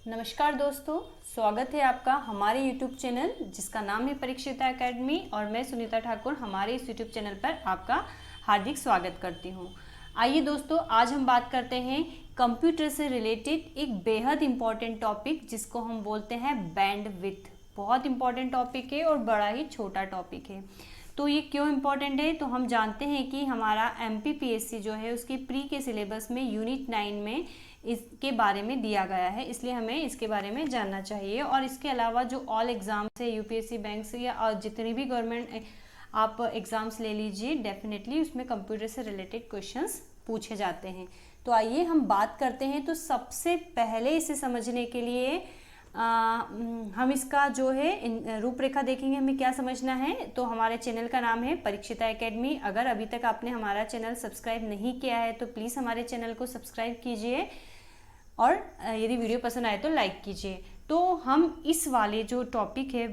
नमस्कार दोस्तों, स्वागत है आपका हमारे YouTube चैनल जिसका नाम है परीक्षिता एकेडमी और मैं सुनीता ठाकुर हमारे इस YouTube चैनल पर आपका हार्दिक स्वागत करती हूँ। आइए दोस्तों, आज हम बात करते हैं कंप्यूटर से रिलेटेड एक बेहद इम्पॉर्टेंट टॉपिक जिसको हम बोलते हैं बैंडविड्थ। बहुत इम्पॉर्टेंट टॉपिक है और बड़ा ही छोटा टॉपिक है। तो ये क्यों इम्पॉर्टेंट है, तो हम जानते हैं कि हमारा MPPSC जो है उसके प्री के सिलेबस में यूनिट 9 में इसके बारे में दिया गया है, इसलिए हमें इसके बारे में जानना चाहिए। और इसके अलावा जो ऑल एग्ज़ाम्स है UPSC बैंक से या जितनी भी गवर्नमेंट आप एग्ज़ाम्स ले लीजिए, डेफिनेटली उसमें कंप्यूटर से रिलेटेड क्वेश्चंस पूछे जाते हैं। तो आइए हम बात करते हैं। तो सबसे पहले इसे समझने के लिए हम इसका जो है रूपरेखा देखेंगे, हमें क्या समझना है। तो हमारे चैनल का नाम है परीक्षिता एकेडमी। अगर अभी तक आपने हमारा चैनल सब्सक्राइब नहीं किया है तो प्लीज़ हमारे चैनल को सब्सक्राइब कीजिए और यदि वीडियो पसंद आए तो लाइक कीजिए। तो हम इस वाले जो टॉपिक है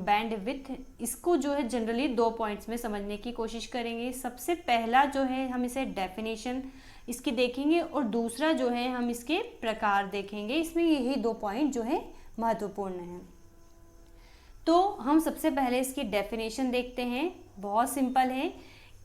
बैंडविड्थ, इसको जो है जनरली 2 पॉइंट्स में समझने की कोशिश करेंगे। सबसे पहला जो है हम इसे डेफिनेशन इसकी देखेंगे और दूसरा जो है हम इसके प्रकार देखेंगे। इसमें यही 2 पॉइंट जो है महत्वपूर्ण है। तो हम सबसे पहले इसकी डेफिनेशन देखते हैं। बहुत सिंपल है।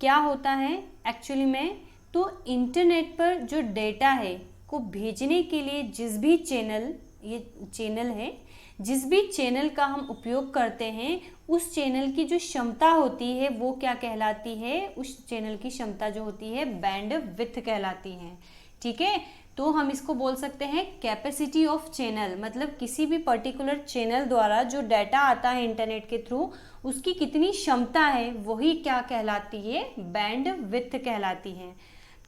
क्या होता है एक्चुअली में, तो इंटरनेट पर जो डेटा है को भेजने के लिए जिस भी चैनल, ये चैनल है, जिस भी चैनल का हम उपयोग करते हैं उस चैनल की जो क्षमता होती है वो क्या कहलाती है, उस चैनल की क्षमता जो होती है बैंडविड्थ कहलाती है। ठीक है, तो हम इसको बोल सकते हैं कैपेसिटी ऑफ चैनल। मतलब किसी भी पर्टिकुलर चैनल द्वारा जो डाटा आता है इंटरनेट के थ्रू उसकी कितनी क्षमता है वही क्या कहलाती है, बैंडविड्थ कहलाती है।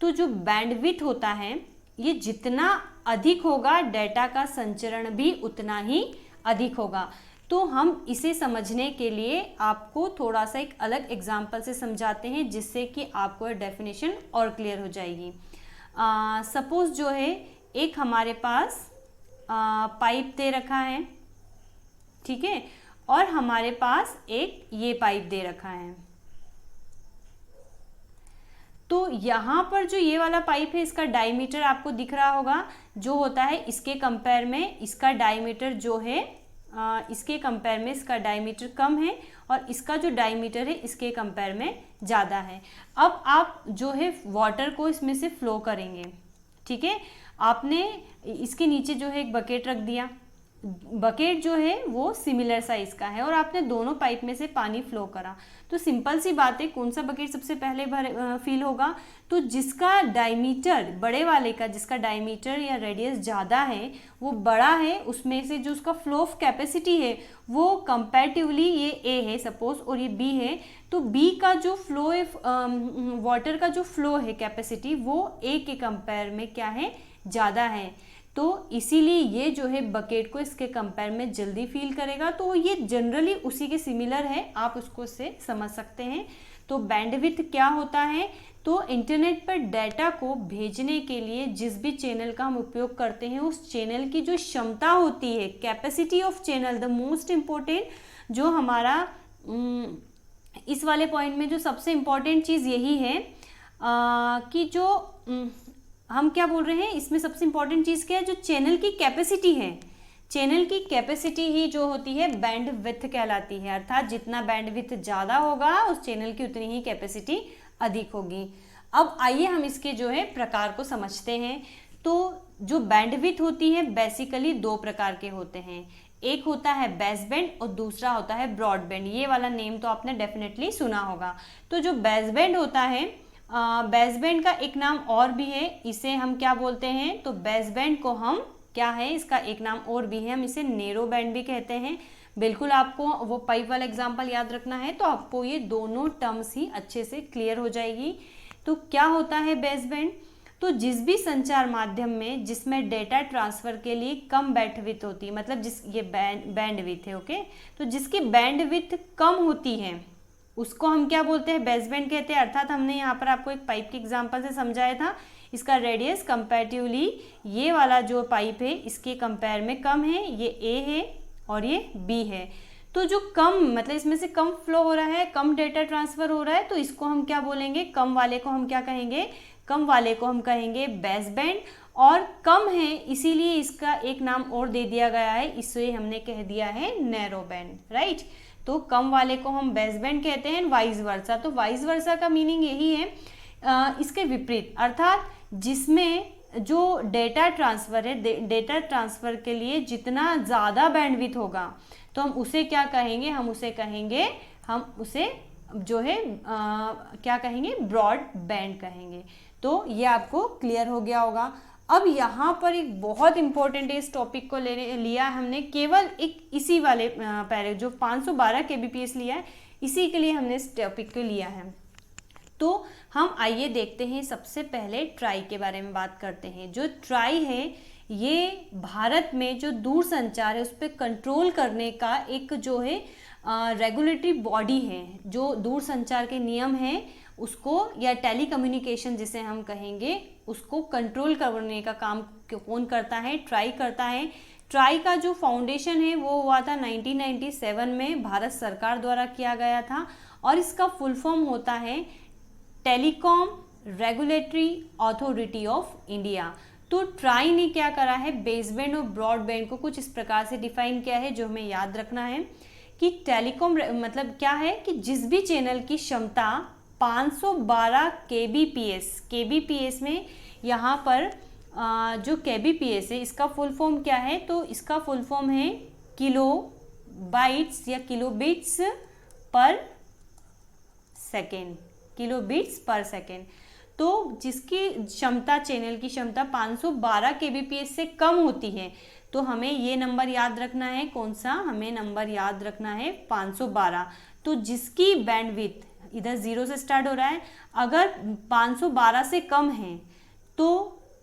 तो जो बैंडविड्थ होता है ये जितना अधिक होगा डाटा का संचरण भी उतना ही अधिक होगा। तो हम इसे समझने के लिए आपको थोड़ा सा एक अलग एग्जाम्पल से समझाते हैं जिससे कि आपको डेफिनेशन और क्लियर हो जाएगी। सपोज जो है एक हमारे पास पाइप दे रखा है, ठीक है, और हमारे पास एक ये पाइप दे रखा है। तो यहाँ पर जो ये वाला पाइप है इसका डायमीटर आपको दिख रहा होगा, जो होता है इसके कंपेयर में इसका डायमीटर जो है इसके कंपेयर में इसका डायमीटर कम है और इसका जो डायमीटर है इसके कंपेयर में ज़्यादा है। अब आप जो है वाटर को इसमें से फ्लो करेंगे। ठीक है, आपने इसके नीचे जो है एक बकेट रख दिया। बकेट जो है वो सिमिलर साइज का है और आपने दोनों पाइप में से पानी फ्लो करा। तो सिंपल सी बात है, कौन सा बकेट सबसे पहले फिल होगा, तो जिसका डायमीटर, बड़े वाले का जिसका डायमीटर या रेडियस ज़्यादा है वो बड़ा है, उसमें से जो उसका फ्लो ऑफ कैपेसिटी है वो कंपैरेटिवली ये ए है सपोज और ये बी है, तो बी का जो फ्लो वाटर का जो फ्लो है कैपेसिटी वो ए के कंपेयर में क्या है, ज़्यादा है। तो इसीलिए ये जो है बकेट को इसके कंपेयर में जल्दी फील करेगा। तो ये जनरली उसी के सिमिलर है, आप उसको से समझ सकते हैं। तो बैंडविड्थ क्या होता है, तो इंटरनेट पर डाटा को भेजने के लिए जिस भी चैनल का हम उपयोग करते हैं उस चैनल की जो क्षमता होती है, capacity of channel, the most important जो हमारा इस वाले पॉइंट में जो सबसे इम्पोर्टेंट चीज़ यही है कि जो हम क्या बोल रहे हैं, इसमें सबसे इंपॉर्टेंट चीज़ क्या है, जो चैनल की कैपेसिटी है, चैनल की कैपेसिटी ही जो होती है बैंडविड्थ कहलाती है। अर्थात जितना बैंडविड्थ ज़्यादा होगा उस चैनल की उतनी ही कैपेसिटी अधिक होगी। अब आइए हम इसके जो है प्रकार को समझते हैं। तो जो बैंडविड्थ होती है बेसिकली 2 प्रकार के होते हैं। एक होता है बेसबैंड और दूसरा होता है ब्रॉडबैंड। ये वाला नेम तो आपने डेफिनेटली सुना होगा। तो जो बेसबैंड होता है, बेसबैंड का एक नाम और भी है, इसे हम क्या बोलते हैं, तो बेसबैंड को हम क्या है, इसका एक नाम और भी है, हम इसे नैरो बैंड भी कहते हैं। बिल्कुल आपको वो पाइप वाला एग्जांपल याद रखना है तो आपको ये दोनों टर्म्स ही अच्छे से क्लियर हो जाएगी। तो क्या होता है बेसबैंड, तो जिस भी संचार माध्यम में जिसमें डेटा ट्रांसफर के लिए कम बैंडविड्थ होती है, मतलब जिस ये बैंडविड्थ है, ओके, तो जिसकी बैंडविड्थ कम होती है उसको हम क्या बोलते हैं, बेसबैंड कहते हैं। अर्थात हमने यहाँ पर आपको एक पाइप के एग्जांपल से समझाया था, इसका रेडियस कंपैरेटिवली ये वाला जो पाइप है इसके कंपेयर में कम है, ये ए है और ये बी है। तो जो कम, मतलब इसमें से कम फ्लो हो रहा है, कम डेटा ट्रांसफर हो रहा है, तो इसको हम क्या बोलेंगे, कम वाले को हम क्या कहेंगे, कम वाले को हम कहेंगे बेसबैंड और कम है इसीलिए इसका एक नाम और दे दिया गया है, इसे हमने कह दिया है नैरो बैंड, राइट। तो कम वाले को हम बेस बैंड कहते हैं, वाइस वर्सा। तो वाइस वर्सा का मीनिंग यही है, इसके विपरीत, अर्थात जिसमें जो डेटा ट्रांसफ़र है, डेटा ट्रांसफ़र के लिए जितना ज़्यादा बैंडविड्थ होगा तो हम उसे क्या कहेंगे, हम उसे जो है क्या कहेंगे, ब्रॉड बैंड कहेंगे। तो ये आपको क्लियर हो गया होगा। अब यहाँ पर एक बहुत इंपॉर्टेंट है, इस टॉपिक को लिया हमने केवल एक इसी वाले पैरे जो 512 kbps लिया है, इसी के लिए हमने इस टॉपिक को लिया है। तो हम आइए देखते हैं, सबसे पहले ट्राई के बारे में बात करते हैं। जो ट्राई है ये भारत में जो दूरसंचार है उस पर कंट्रोल करने का एक जो है रेगुलेटरी बॉडी है, जो दूरसंचार के नियम हैं उसको, या टेलीकम्युनिकेशन जिसे हम कहेंगे, उसको कंट्रोल करने का काम कौन करता है, ट्राई करता है। ट्राई का जो फाउंडेशन है वो हुआ था 1997 में, भारत सरकार द्वारा किया गया था, और इसका फुल फॉर्म होता है telecom regulatory authority of India. तो ट्राई ने क्या करा है, बेसबैंड और ब्रॉडबैंड को कुछ इस प्रकार से डिफाइन किया है, जो हमें याद रखना है कि टेलीकॉम मतलब क्या है कि जिस भी चैनल की क्षमता 512 kbps में, यहाँ पर जो kbps है इसका फुल फॉर्म क्या है, तो इसका फुल फॉर्म है किलो बाइट्स या kilobits per second, kilobits per second. तो जिसकी क्षमता, चैनल की क्षमता 512 kbps से कम होती है, तो हमें ये नंबर याद रखना है, कौन सा, हमें नंबर याद रखना है 512। तो जिसकी बैंडविड्थ इधर 0 से स्टार्ट हो रहा है, अगर 512 से कम है तो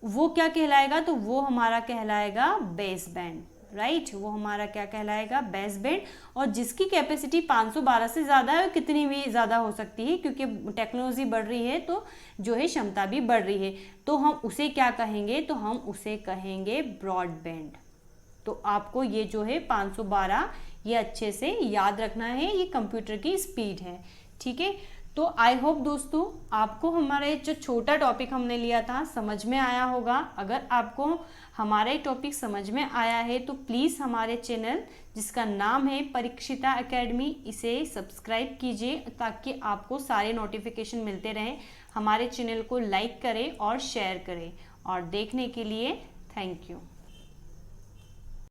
वो क्या कहलाएगा, तो वो हमारा कहलाएगा बेस बैंड, राइट। वो हमारा क्या कहलाएगा, बेस बैंड। और जिसकी कैपेसिटी 512 से ज़्यादा है, कितनी भी ज़्यादा हो सकती है क्योंकि टेक्नोलॉजी बढ़ रही है तो जो है क्षमता भी बढ़ रही है, तो हम उसे क्या कहेंगे, तो हम उसे कहेंगे ब्रॉड बैंड। तो आपको ये जो है 512 ये अच्छे से याद रखना है, ये कंप्यूटर की स्पीड है, ठीक है। तो आई होप दोस्तों आपको हमारा जो छोटा टॉपिक हमने लिया था समझ में आया होगा। अगर आपको हमारा ये टॉपिक समझ में आया है तो प्लीज़ हमारे चैनल जिसका नाम है परीक्षिता एकेडमी, इसे सब्सक्राइब कीजिए ताकि आपको सारे नोटिफिकेशन मिलते रहें। हमारे चैनल को लाइक करें और शेयर करें, और देखने के लिए थैंक यू।